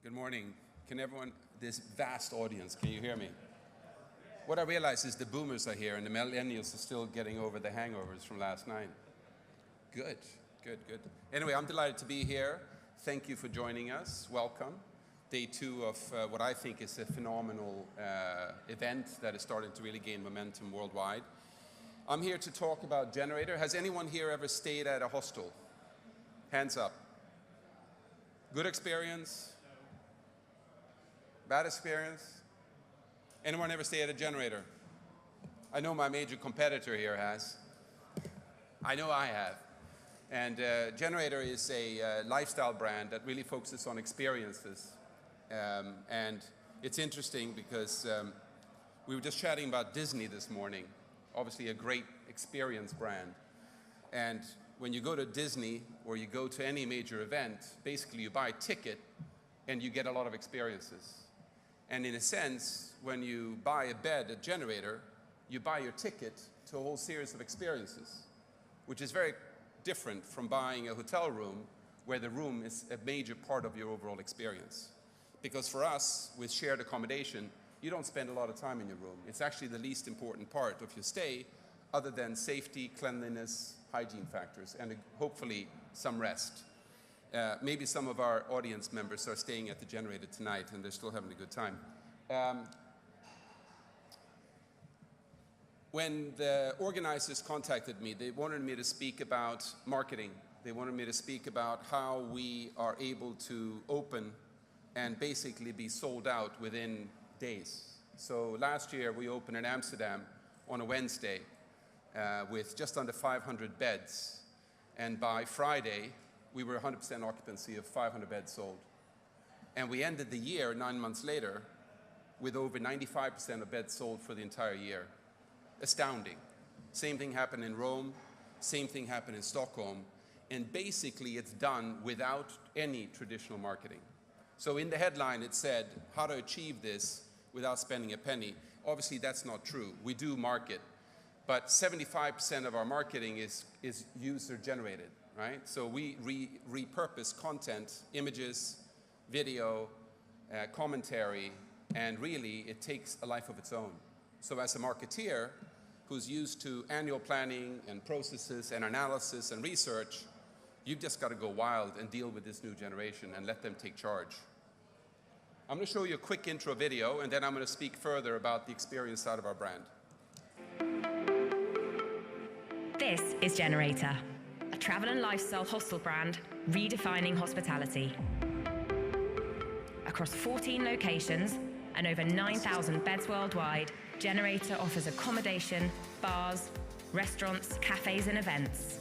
Good morning. Can everyone, this vast audience, can you hear me? What I realize is the boomers are here and the millennials are still getting over the hangovers from last night. Good, good, good. Anyway, I'm delighted to be here. Thank you for joining us. Welcome. Day two of what I think is a phenomenal event that is starting to really gain momentum worldwide. I'm here to talk about Generator. Has anyone here ever stayed at a hostel? Hands up. Good experience? Bad experience? Anyone ever stay at a Generator? I know my major competitor here has. I know I have. And Generator is a lifestyle brand that really focuses on experiences. And it's interesting because we were just chatting about Disney this morning, obviously a great experience brand. And when you go to Disney or you go to any major event, basically you buy a ticket and you get a lot of experiences. And in a sense, when you buy a bed at Generator, you buy your ticket to a whole series of experiences, which is very different from buying a hotel room where the room is a major part of your overall experience. Because for us, with shared accommodation, you don't spend a lot of time in your room. It's actually the least important part of your stay, other than safety, cleanliness, hygiene factors, and hopefully some rest. Maybe some of our audience members are staying at the Generator tonight and they're still having a good time. When the organizers contacted me, they wanted me to speak about marketing. They wanted me to speak about how we are able to open and basically be sold out within days. So last year we opened in Amsterdam on a Wednesday with just under 500 beds. And by Friday, we were 100% occupancy of 500 beds sold. And we ended the year 9 months later with over 95% of beds sold for the entire year. Astounding. Same thing happened in Rome, same thing happened in Stockholm, and basically it's done without any traditional marketing. So in the headline it said, how to achieve this without spending a penny. Obviously that's not true. We do market, but 75% of our marketing is user generated, right? So we repurpose content, images, video, commentary, and really it takes a life of its own. So as a marketeer who's used to annual planning and processes and analysis and research, you've just got to go wild and deal with this new generation and let them take charge. I'm going to show you a quick intro video and then I'm going to speak further about the experience side of our brand. This is Generator, a travel and lifestyle hostel brand redefining hospitality. Across 14 locations and over 9,000 beds worldwide, Generator offers accommodation, bars, restaurants, cafes and events.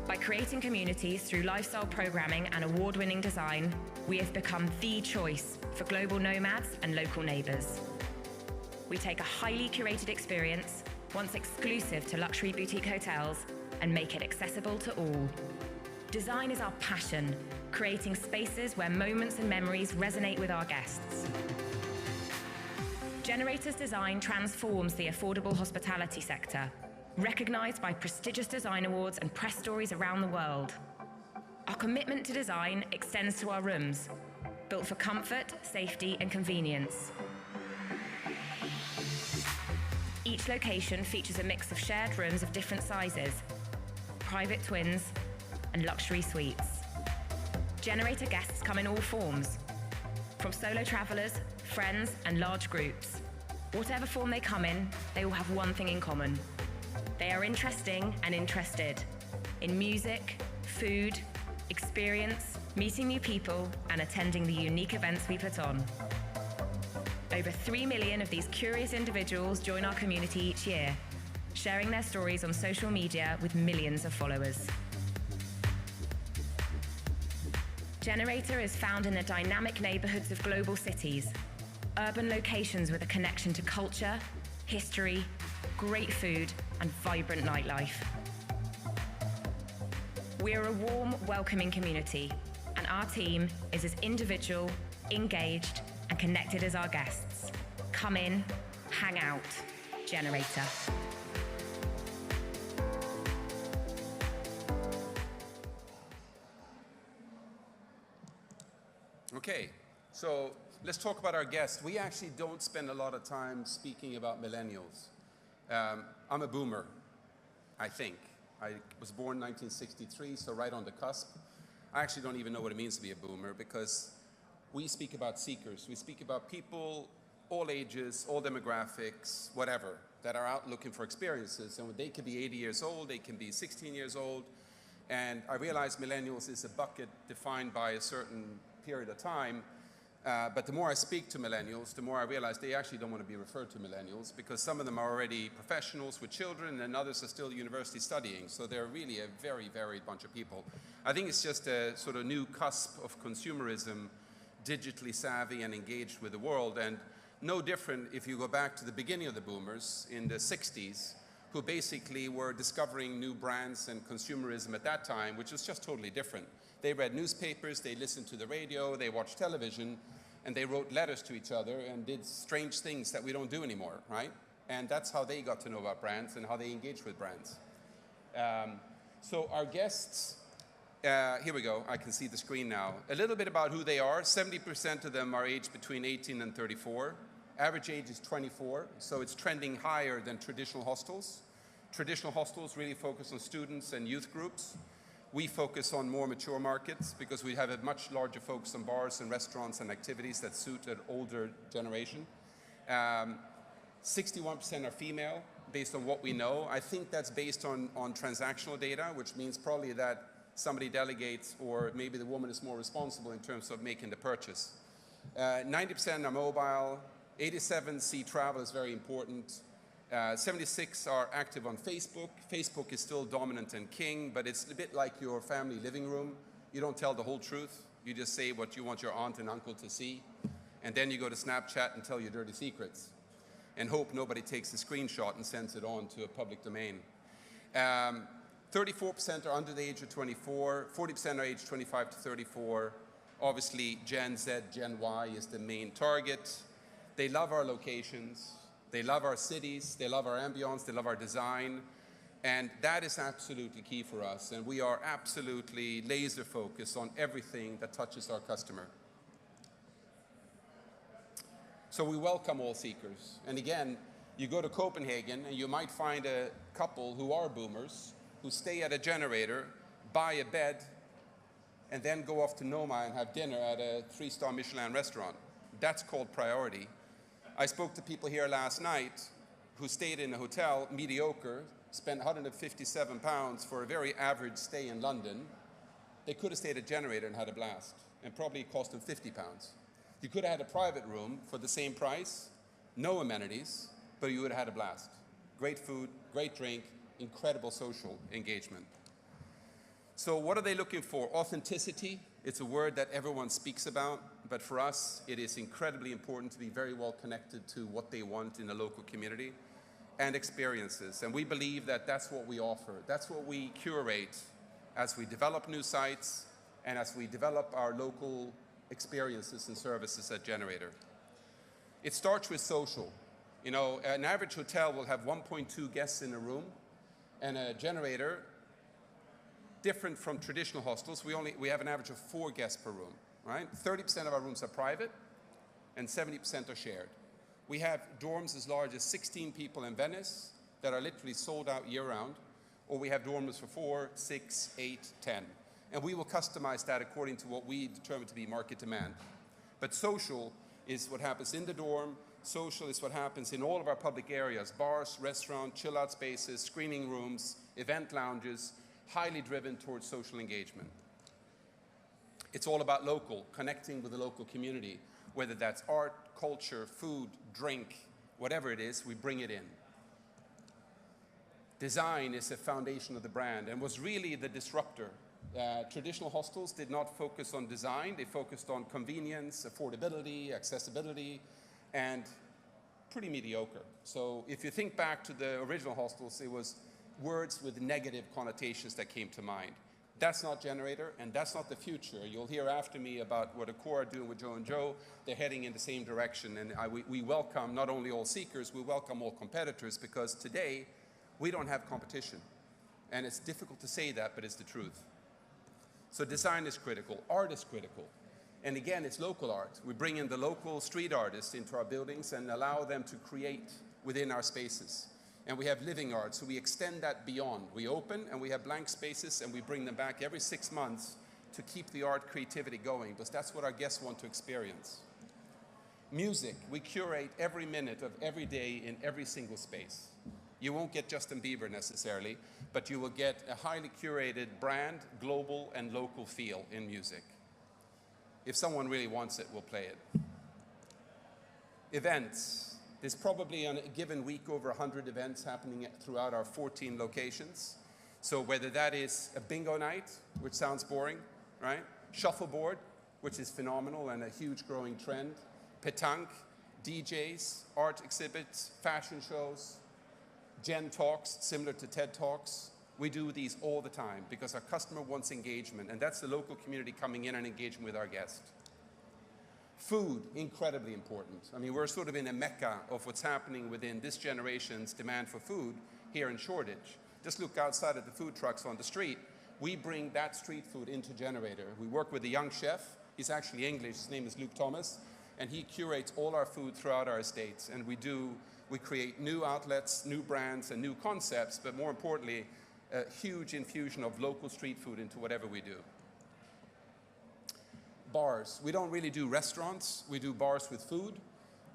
By creating communities through lifestyle programming and award-winning design, we have become the choice for global nomads and local neighbors. We take a highly curated experience, once exclusive to luxury boutique hotels, and make it accessible to all. Design is our passion, creating spaces where moments and memories resonate with our guests. Generator's design transforms the affordable hospitality sector, recognized by prestigious design awards and press stories around the world. Our commitment to design extends to our rooms, built for comfort, safety, and convenience. Each location features a mix of shared rooms of different sizes, private twins, and luxury suites. Generator guests come in all forms, from solo travelers, friends, and large groups. Whatever form they come in, they all have one thing in common. They are interesting and interested in music, food, experience, meeting new people, and attending the unique events we put on. Over 3 million of these curious individuals join our community each year, sharing their stories on social media with millions of followers. Generator is found in the dynamic neighborhoods of global cities, urban locations with a connection to culture, history, great food, and vibrant nightlife. We're a warm, welcoming community, and our team is as individual, engaged, and connected as our guests. Come in, hang out, Generator. Okay, So let's talk about our guests. We actually don't spend a lot of time speaking about millennials. I'm a boomer, I think. I was born in 1963, so right on the cusp. I actually don't even know what it means to be a boomer because we speak about seekers. We speak about people, all ages, all demographics, whatever, that are out looking for experiences. And they can be 80 years old, they can be 16 years old. And I realize millennials is a bucket defined by a certain period of time. But the more I speak to millennials, the more I realize they actually don't want to be referred to millennials because some of them are already professionals with children and others are still university studying. So they're really a very varied bunch of people. I think it's just a sort of new cusp of consumerism, digitally savvy and engaged with the world. And no different if you go back to the beginning of the boomers in the 60s, who basically were discovering new brands and consumerism at that time, which was just totally different. They read newspapers, they listened to the radio, they watched television, and they wrote letters to each other and did strange things that we don't do anymore, right? And that's how they got to know about brands and how they engage with brands. So our guests, here we go, I can see the screen now. A little bit about who they are. 70% of them are aged between 18 and 34. Average age is 24, so it's trending higher than traditional hostels. Traditional hostels really focus on students and youth groups. We focus on more mature markets because we have a much larger focus on bars and restaurants and activities that suit an older generation. 61% are female, based on what we know. I think that's based on transactional data, which means probably that somebody delegates or maybe the woman is more responsible in terms of making the purchase. 90% are mobile. 87 see travel as very important. 76 are active on Facebook. Facebook is still dominant and king, but it's a bit like your family living room. You don't tell the whole truth. You just say what you want your aunt and uncle to see. And then you go to Snapchat and tell your dirty secrets and hope nobody takes a screenshot and sends it on to a public domain. 34% are under the age of 24. 40% are aged 25 to 34. Obviously, Gen Z, Gen Y is the main target. They love our locations. They love our cities, they love our ambience, they love our design, and that is absolutely key for us. And we are absolutely laser focused on everything that touches our customer. So we welcome all seekers. And again, you go to Copenhagen and you might find a couple who are boomers, who stay at a Generator, buy a bed, and then go off to Noma and have dinner at a 3-star Michelin restaurant. That's called priority. I spoke to people here last night who stayed in a hotel, mediocre, spent £157 for a very average stay in London. They could have stayed at Generator and had a blast, and probably cost them £50. You could have had a private room for the same price, no amenities, but you would have had a blast. Great food, great drink, incredible social engagement. So what are they looking for? Authenticity. It's a word that everyone speaks about, but for us, it is incredibly important to be very well connected to what they want in the local community and experiences. And we believe that that's what we offer. That's what we curate as we develop new sites and as we develop our local experiences and services at Generator. It starts with social. You know, an average hotel will have 1.2 guests in a room, and a Generator, different from traditional hostels, we have an average of 4 guests per room, right? 30% of our rooms are private and 70% are shared. We have dorms as large as 16 people in Venice that are literally sold out year-round, or we have dorms for 4, 6, 8, 10. And we will customize that according to what we determine to be market demand. But social is what happens in the dorm. Social is what happens in all of our public areas, bars, restaurants, chill-out spaces, screening rooms, event lounges, highly driven towards social engagement. It's all about local, connecting with the local community, whether that's art, culture, food, drink, whatever it is, we bring it in. Design is the foundation of the brand and was really the disruptor. Traditional hostels did not focus on design, they focused on convenience, affordability, accessibility, and pretty mediocre. So if you think back to the original hostels, it was words with negative connotations that came to mind. That's not Generator, and that's not the future. You'll hear after me about what Accor are doing with Joe & Joe. They're heading in the same direction, and we welcome not only all seekers, we welcome all competitors, because today we don't have competition. And it's difficult to say that, but it's the truth. So design is critical, art is critical. And again, it's local art. We bring in the local street artists into our buildings and allow them to create within our spaces. And we have living art, so we extend that beyond. We open and we have blank spaces and we bring them back every 6 months to keep the art creativity going, because that's what our guests want to experience. Music, we curate every minute of every day in every single space. You won't get Justin Bieber necessarily, but you will get a highly curated brand, global and local feel in music. If someone really wants it, we'll play it. Events. There's probably on a given week over 100 events happening throughout our 14 locations. So whether that is a bingo night, which sounds boring, right? Shuffleboard, which is phenomenal and a huge growing trend. Petanque, DJs, art exhibits, fashion shows, Gen Talks, similar to TED Talks. We do these all the time because our customer wants engagement, and that's the local community coming in and engaging with our guests. Food, incredibly important. I mean, we're sort of in a mecca of what's happening within this generation's demand for food here in Shoreditch. Just look outside at the food trucks on the street. We bring that street food into Generator. We work with a young chef. He's actually English. His name is Luke Thomas, and he curates all our food throughout our estates. And we create new outlets, new brands, and new concepts, but more importantly, a huge infusion of local street food into whatever we do. Bars. We don't really do restaurants. We do bars with food.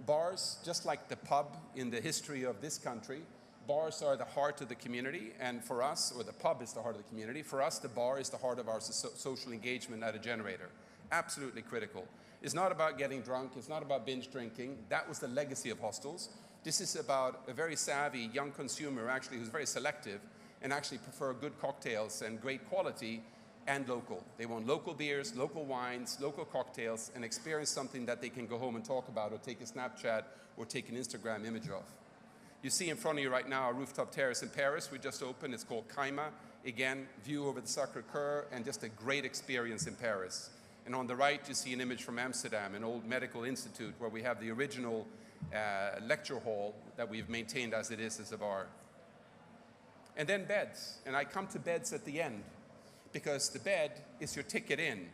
Bars, just like the pub in the history of this country, bars are the heart of the community, and for us, or the pub is the heart of the community, for us the bar is the heart of our social engagement at a Generator. Absolutely critical. It's not about getting drunk, it's not about binge drinking. That was the legacy of hostels. This is about a very savvy young consumer actually who's very selective and actually prefer good cocktails and great quality and local. They want local beers, local wines, local cocktails, and experience something that they can go home and talk about or take a Snapchat or take an Instagram image of. You see in front of you right now a rooftop terrace in Paris we just opened. It's called Kaima. Again, view over the Sacré-Cœur and just a great experience in Paris. And on the right you see an image from Amsterdam, an old medical institute where we have the original lecture hall that we've maintained as it is as a bar. And then beds, and I come to beds at the end because the bed is your ticket in,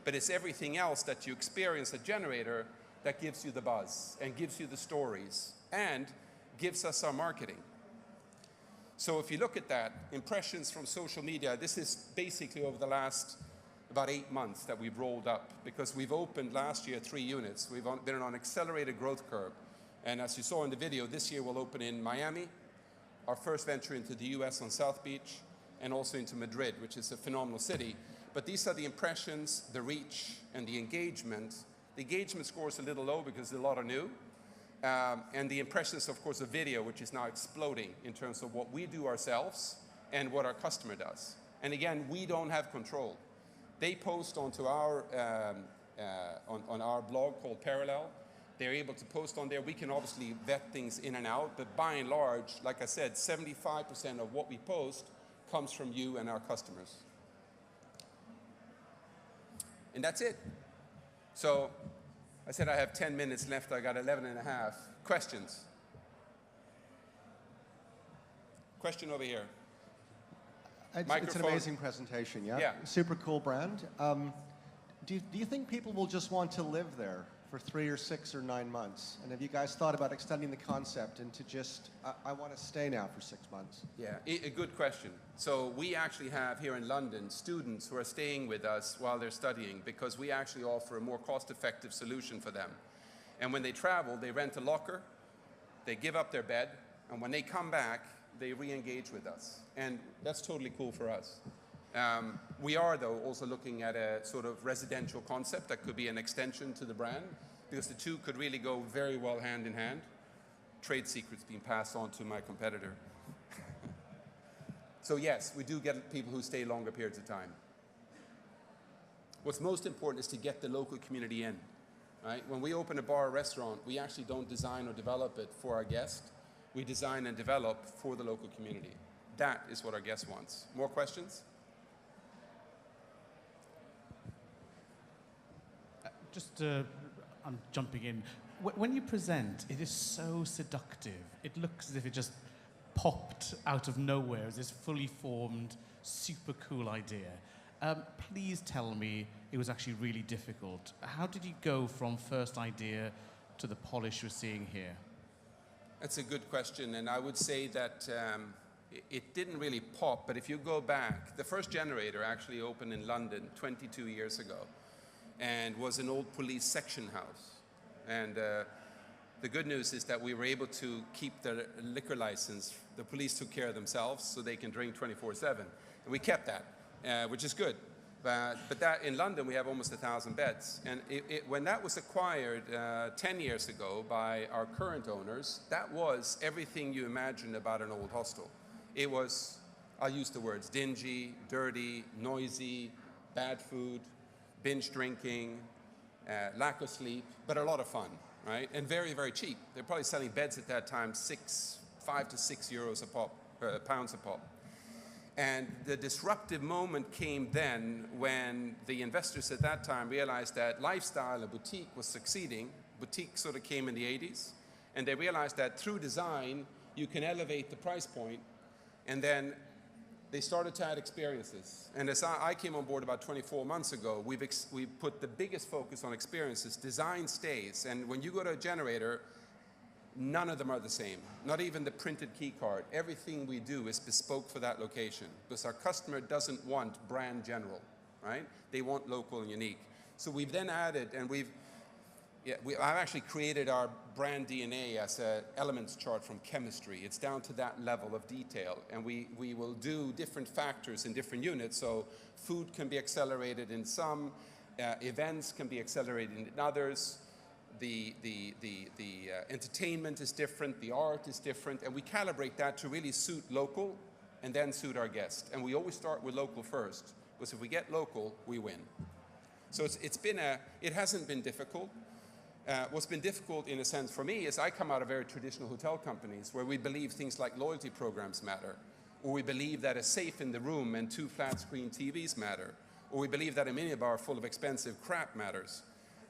but it's everything else that you experience at Generator that gives you the buzz and gives you the stories and gives us our marketing. So if you look at that, impressions from social media, this is basically over the last about 8 months that we've rolled up because we've opened last year 3 units. We've been on an accelerated growth curve. And as you saw in the video, this year we'll open in Miami, our first venture into the US on South Beach, and also into Madrid, which is a phenomenal city. But these are the impressions, the reach, and the engagement. The engagement score is a little low because a lot are new. And the impressions, of course, of video, which is now exploding in terms of what we do ourselves and what our customer does. And again, we don't have control. They post onto our, on our blog called Parallel. They're able to post on there. We can obviously vet things in and out, but by and large, like I said, 75% of what we post comes from you and our customers. And that's it. So I said I have 10 minutes left. I got 11 and a half. Questions? Question over here. It's an amazing presentation, yeah? Yeah. Super cool brand. Do you think people will just want to live there for 3 or 6 or 9 months? And have you guys thought about extending the concept into just, I want to stay now for 6 months? Yeah, a good question. So we actually have here in London students who are staying with us while they're studying because we actually offer a more cost-effective solution for them. And when they travel, they rent a locker, they give up their bed, and when they come back, they re-engage with us. And that's totally cool for us. We are, though, also looking at a sort of residential concept that could be an extension to the brand, because the two could really go very well hand in hand. Trade secrets being passed on to my competitor. So yes, we do get people who stay longer periods of time. What's most important is to get the local community in. Right? When we open a bar or restaurant, we actually don't design or develop it for our guest. We design and develop for the local community. That is what our guest wants. More questions? I'm jumping in. When you present, it is so seductive. It looks as if it just popped out of nowhere as this fully formed, super cool idea. Please tell me it was actually really difficult. How did you go from first idea to the polish we're seeing here? That's a good question, and I would say that it didn't really pop, but if you go back, the first generator actually opened in London 22 years ago and was an old police section house. And the good news is that we were able to keep the liquor license. The police took care of themselves so they can drink 24/7. And we kept that, which is good. But that in London, we have almost 1,000 beds. And when that was acquired 10 years ago by our current owners, that was everything you imagined about an old hostel. It was, I'll use the words, dingy, dirty, noisy, bad food, binge drinking, lack of sleep, but a lot of fun, right? And very, very cheap. They're probably selling beds at that time 5 to 6 euros a pop, pounds a pop. And the disruptive moment came then when the investors at that time realized that lifestyle and boutique was succeeding. Boutique sort of came in the 80s. And they realized that through design, you can elevate the price point. And then they started to add experiences. And as I came on board about 24 months ago, we put the biggest focus on experiences. Design stays. And when you go to a generator, none of them are the same. Not even the printed key card. Everything we do is bespoke for that location because our customer doesn't want brand general, right? They want local and unique. So we've then added, and I've actually created our brand DNA as an elements chart from chemistry. It's down to that level of detail. And we will do different factors in different units. So food can be accelerated in some, events can be accelerated in others. The entertainment is different, the art is different, and we calibrate that to really suit local and then suit our guest. And we always start with local first, because if we get local, we win. So it hasn't been difficult. What's been difficult in a sense for me is I come out of very traditional hotel companies where we believe things like loyalty programs matter, or we believe that a safe in the room and 2 flat screen TVs matter, or we believe that a minibar full of expensive crap matters.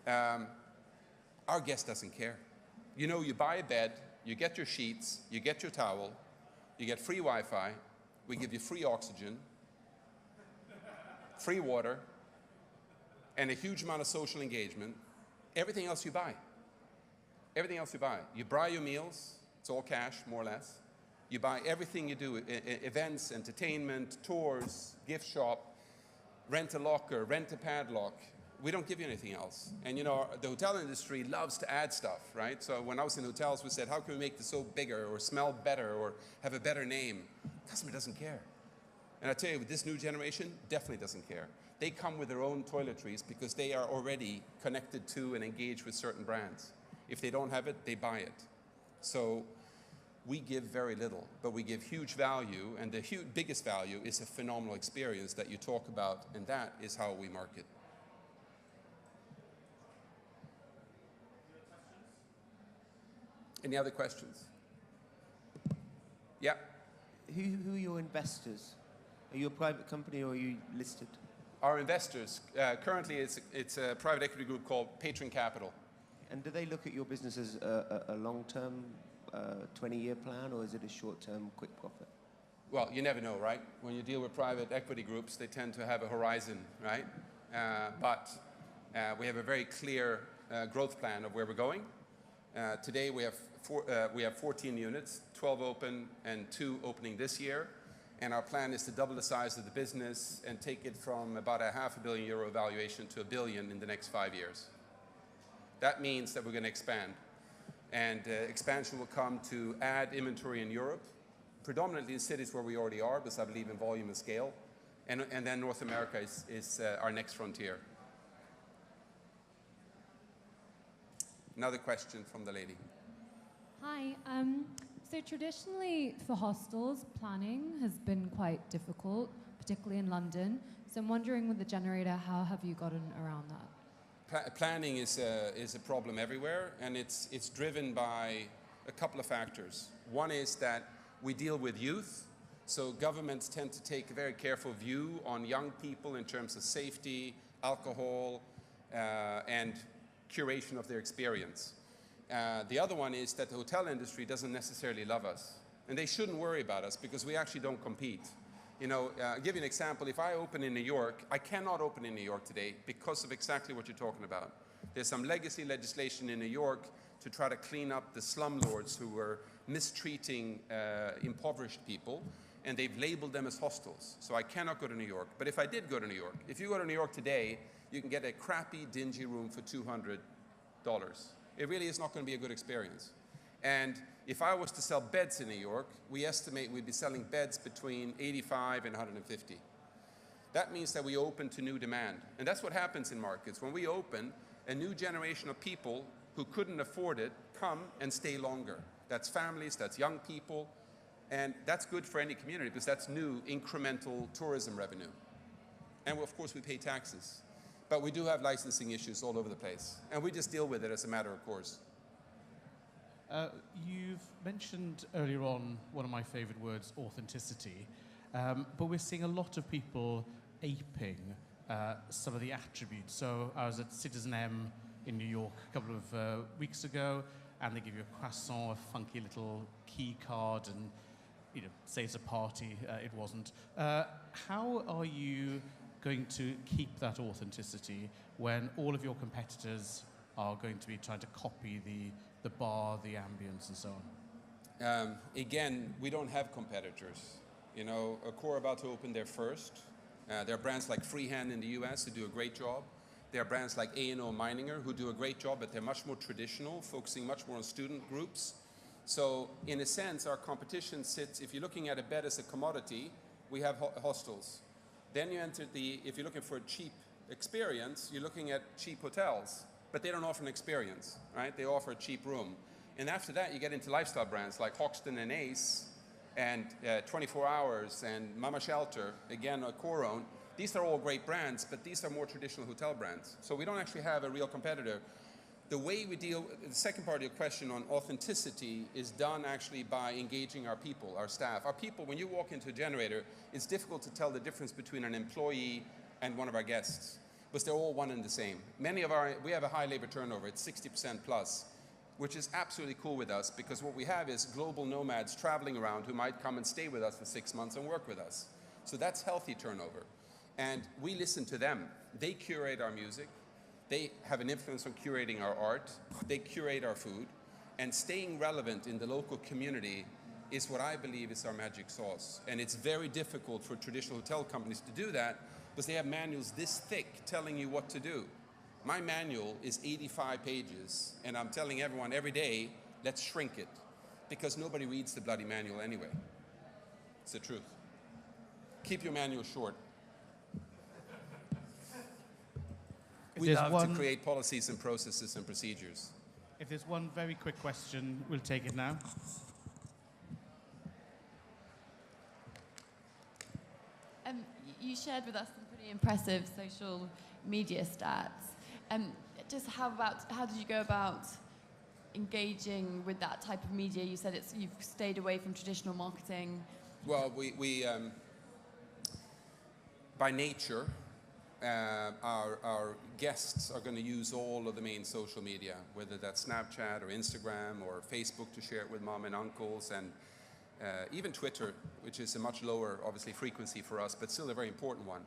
Our guest doesn't care. You know, you buy a bed, you get your sheets, you get your towel, you get free Wi-Fi, we give you free oxygen, free water, and a huge amount of social engagement. Everything else you buy. Everything else you buy. You buy your meals, it's all cash, more or less. You buy everything you do, events, entertainment, tours, gift shop, rent a locker, rent a padlock. We don't give you anything else. And you know, the hotel industry loves to add stuff, right? So when I was in hotels, we said, how can we make the soap bigger or smell better or have a better name? The customer doesn't care. And I tell you, with this new generation, definitely doesn't care. They come with their own toiletries because they are already connected to and engaged with certain brands. If they don't have it, they buy it. So we give very little, but we give huge value, and the biggest value is a phenomenal experience that you talk about, and that is how we market. Any other questions? Yeah. Who are your investors? Are you a private company or are you listed? Our investors, currently it's a private equity group called Patron Capital. And do they look at your business as a long-term 20-year plan, or is it a short-term quick profit? Well, you never know, right? When you deal with private equity groups, they tend to have a horizon, right? But we have a very clear growth plan of where we're going. Today we have 14 units, 12 open and 2 opening this year. And our plan is to double the size of the business and take it from about a €500 million valuation to $1 billion in the next 5 years. That means that we're going to expand. And expansion will come to add inventory in Europe, predominantly in cities where we already are, because I believe in volume and scale. And then North America is our next frontier. Another question from the lady. Hi. So traditionally for hostels, planning has been quite difficult, particularly in London. So I'm wondering with the generator, how have you gotten around that? Planning is a problem everywhere, and it's driven by a couple of factors. One is that we deal with youth, so governments tend to take a very careful view on young people in terms of safety, alcohol, and curation of their experience. The other one is that the hotel industry doesn't necessarily love us, and they shouldn't worry about us because we actually don't compete. I'll give you an example. If I open in New York, I cannot open in New York today because of exactly what you're talking about. There's some legacy legislation in New York to try to clean up the slumlords who were mistreating impoverished people, and they've labeled them as hostels. So I cannot go to New York. But if I did go to New York, if you go to New York today, you can get a crappy, dingy room for $200. It really is not going to be a good experience. And if I was to sell beds in New York, we estimate we'd be selling beds between 85 and 150. That means that we open to new demand. And that's what happens in markets. When we open, a new generation of people who couldn't afford it come and stay longer. That's families, that's young people, and that's good for any community because that's new incremental tourism revenue. And of course we pay taxes. But we do have licensing issues all over the place, and we just deal with it as a matter of course. You've mentioned earlier on one of my favorite words, authenticity, but we're seeing a lot of people aping some of the attributes. So I was at Citizen M in New York a couple of weeks ago, and they give you a croissant, a funky little key card, and say it's a party. It wasn't. How are you going to keep that authenticity when all of your competitors are going to be trying to copy the bar, the ambience, and so on? Again, we don't have competitors. Accor are about to open their first. There are brands like Freehand in the US who do a great job. There are brands like A&O Meininger who do a great job, but they're much more traditional, focusing much more on student groups. So in a sense, our competition sits, if you're looking at a bed as a commodity, we have hostels. Then you enter if you're looking for a cheap experience, you're looking at cheap hotels, but they don't offer an experience, right? They offer a cheap room. And after that, you get into lifestyle brands like Hoxton and Ace, and 24 Hours, and Mama Shelter, again, a Accor-owned. These are all great brands, but these are more traditional hotel brands. So we don't actually have a real competitor. The way we deal, the second part of your question on authenticity is done actually by engaging our people, our staff. Our people, when you walk into a Generator, it's difficult to tell the difference between an employee and one of our guests, because they're all one and the same. We have a high labor turnover, it's 60% plus, which is absolutely cool with us, because what we have is global nomads traveling around who might come and stay with us for 6 months and work with us. So that's healthy turnover. And we listen to them. They curate our music. They have an influence on curating our art. They curate our food. And staying relevant in the local community is what I believe is our magic sauce. And it's very difficult for traditional hotel companies to do that because they have manuals this thick telling you what to do. My manual is 85 pages, and I'm telling everyone every day, let's shrink it, because nobody reads the bloody manual anyway. It's the truth. Keep your manual short. We love to create policies and processes and procedures. If there's one very quick question, we'll take it now. You shared with us some pretty impressive social media stats. Just how did you go about engaging with that type of media? You said you've stayed away from traditional marketing. Well, we by nature, our guests are going to use all of the main social media, whether that's Snapchat or Instagram or Facebook to share it with mom and uncles, and even Twitter, which is a much lower, obviously, frequency for us, but still a very important one.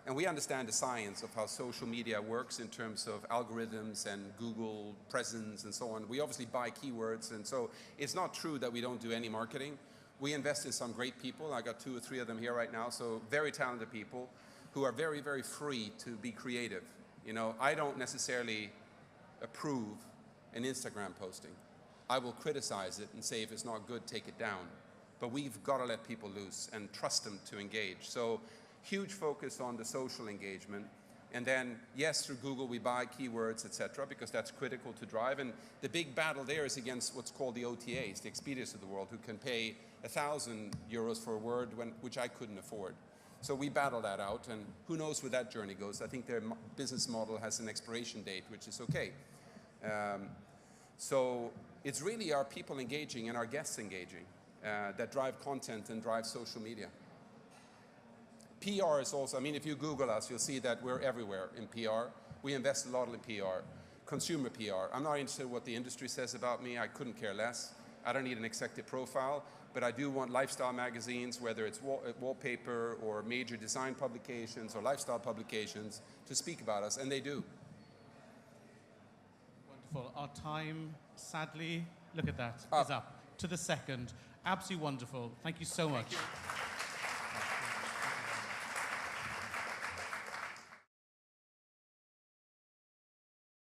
And we understand the science of how social media works in terms of algorithms and Google presence and so on. We obviously buy keywords, and so it's not true that we don't do any marketing. We invest in some great people. I got 2 or 3 of them here right now, so very talented people who are very, very free to be creative. I don't necessarily approve an Instagram posting. I will criticize it and say if it's not good, take it down. But we've got to let people loose and trust them to engage. So huge focus on the social engagement. And then, yes, through Google, we buy keywords, etc., because that's critical to drive. And the big battle there is against what's called the OTAs, the Expedias of the world, who can pay 1,000 euros for a word, which I couldn't afford. So we battle that out, and who knows where that journey goes. I think their business model has an expiration date, which is okay. So it's really our people engaging and our guests engaging that drive content and drive social media. PR is also, if you Google us, you'll see that we're everywhere in PR. We invest a lot in PR, consumer PR. I'm not interested in what the industry says about me. I couldn't care less. I don't need an executive profile, but I do want lifestyle magazines, whether it's wallpaper or major design publications or lifestyle publications, to speak about us, and they do. Wonderful. Our time, sadly, look at that, is up to the second. Absolutely wonderful. Thank you so much. Thank you.